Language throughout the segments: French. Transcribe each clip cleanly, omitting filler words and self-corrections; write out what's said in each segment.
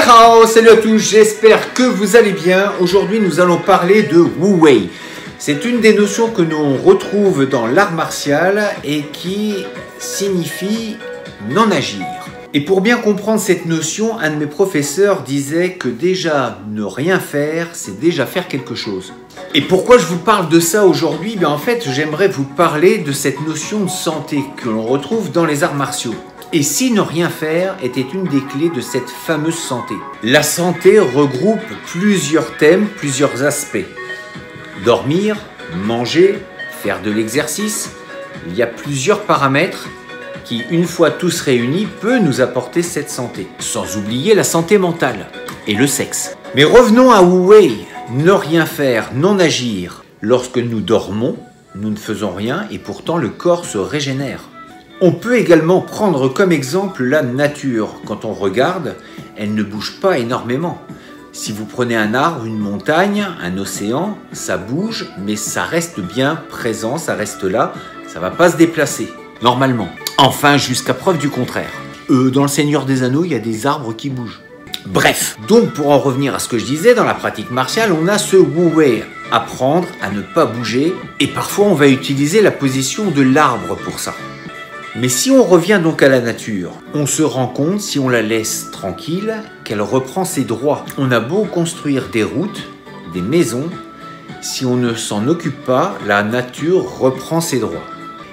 Ciao, salut à tous, j'espère que vous allez bien. Aujourd'hui, nous allons parler de Wu Wei. C'est une des notions que l'on retrouve dans l'art martial et qui signifie non agir. Et pour bien comprendre cette notion, un de mes professeurs disait que déjà ne rien faire, c'est déjà faire quelque chose. Et pourquoi je vous parle de ça aujourd'hui? En fait, j'aimerais vous parler de cette notion de santé que l'on retrouve dans les arts martiaux. Et si ne rien faire était une des clés de cette fameuse santé. La santé regroupe plusieurs thèmes, plusieurs aspects. Dormir, manger, faire de l'exercice. Il y a plusieurs paramètres qui, une fois tous réunis, peut nous apporter cette santé. Sans oublier la santé mentale et le sexe. Mais revenons à Wu Wei. Ne rien faire, non agir. Lorsque nous dormons, nous ne faisons rien et pourtant le corps se régénère. On peut également prendre comme exemple la nature. Quand on regarde, elle ne bouge pas énormément. Si vous prenez un arbre, une montagne, un océan, ça bouge, mais ça reste bien présent, ça reste là, ça ne va pas se déplacer, normalement. Enfin, jusqu'à preuve du contraire. Dans le Seigneur des Anneaux, il y a des arbres qui bougent. Bref, donc pour en revenir à ce que je disais, dans la pratique martiale, on a ce Wu Wei, apprendre à ne pas bouger, et parfois on va utiliser la position de l'arbre pour ça. Mais si on revient donc à la nature, on se rend compte, si on la laisse tranquille, qu'elle reprend ses droits. On a beau construire des routes, des maisons, si on ne s'en occupe pas, la nature reprend ses droits.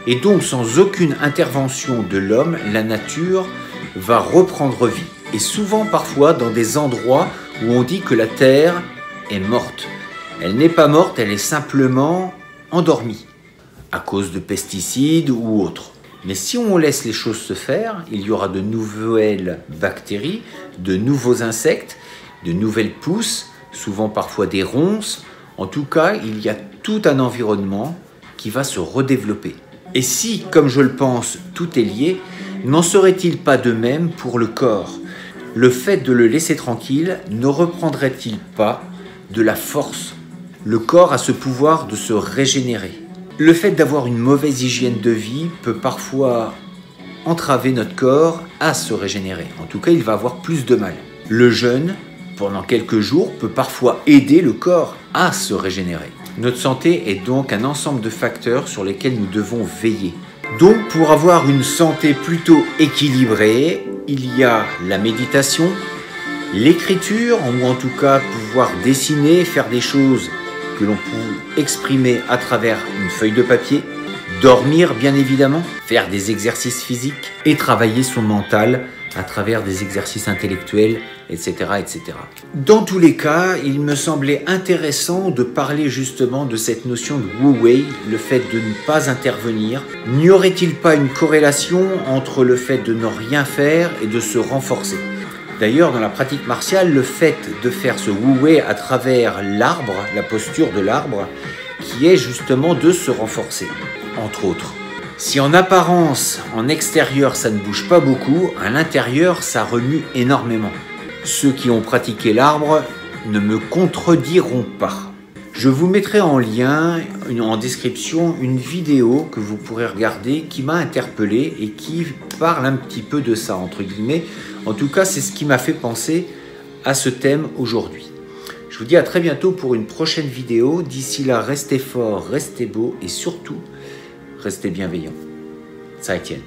Et donc sans aucune intervention de l'homme, la nature va reprendre vie. Et souvent parfois dans des endroits où on dit que la terre est morte. Elle n'est pas morte, elle est simplement endormie, à cause de pesticides ou autres. Mais si on laisse les choses se faire, il y aura de nouvelles bactéries, de nouveaux insectes, de nouvelles pousses, souvent parfois des ronces. En tout cas, il y a tout un environnement qui va se redévelopper. Et si, comme je le pense, tout est lié, n'en serait-il pas de même pour le corps? Le fait de le laisser tranquille ne reprendrait-il pas de la force? Le corps a ce pouvoir de se régénérer. Le fait d'avoir une mauvaise hygiène de vie peut parfois entraver notre corps à se régénérer. En tout cas, il va avoir plus de mal. Le jeûne, pendant quelques jours, peut parfois aider le corps à se régénérer. Notre santé est donc un ensemble de facteurs sur lesquels nous devons veiller. Donc, pour avoir une santé plutôt équilibrée, il y a la méditation, l'écriture, ou en tout cas pouvoir dessiner, faire des choses que l'on peut exprimer à travers une feuille de papier, dormir bien évidemment, faire des exercices physiques et travailler son mental à travers des exercices intellectuels, etc., etc. Dans tous les cas, il me semblait intéressant de parler justement de cette notion de Wu Wei, le fait de ne pas intervenir. N'y aurait-il pas une corrélation entre le fait de ne rien faire et de se renforcer ? D'ailleurs, dans la pratique martiale, le fait de faire ce Wu Wei à travers l'arbre, la posture de l'arbre, qui est justement de se renforcer, entre autres. Si en apparence, en extérieur, ça ne bouge pas beaucoup, à l'intérieur, ça remue énormément. Ceux qui ont pratiqué l'arbre ne me contrediront pas. Je vous mettrai en lien, en description, une vidéo que vous pourrez regarder qui m'a interpellé et qui parle un petit peu de ça, entre guillemets. En tout cas, c'est ce qui m'a fait penser à ce thème aujourd'hui. Je vous dis à très bientôt pour une prochaine vidéo. D'ici là, restez forts, restez beaux et surtout, restez bienveillants. Ça Etienne.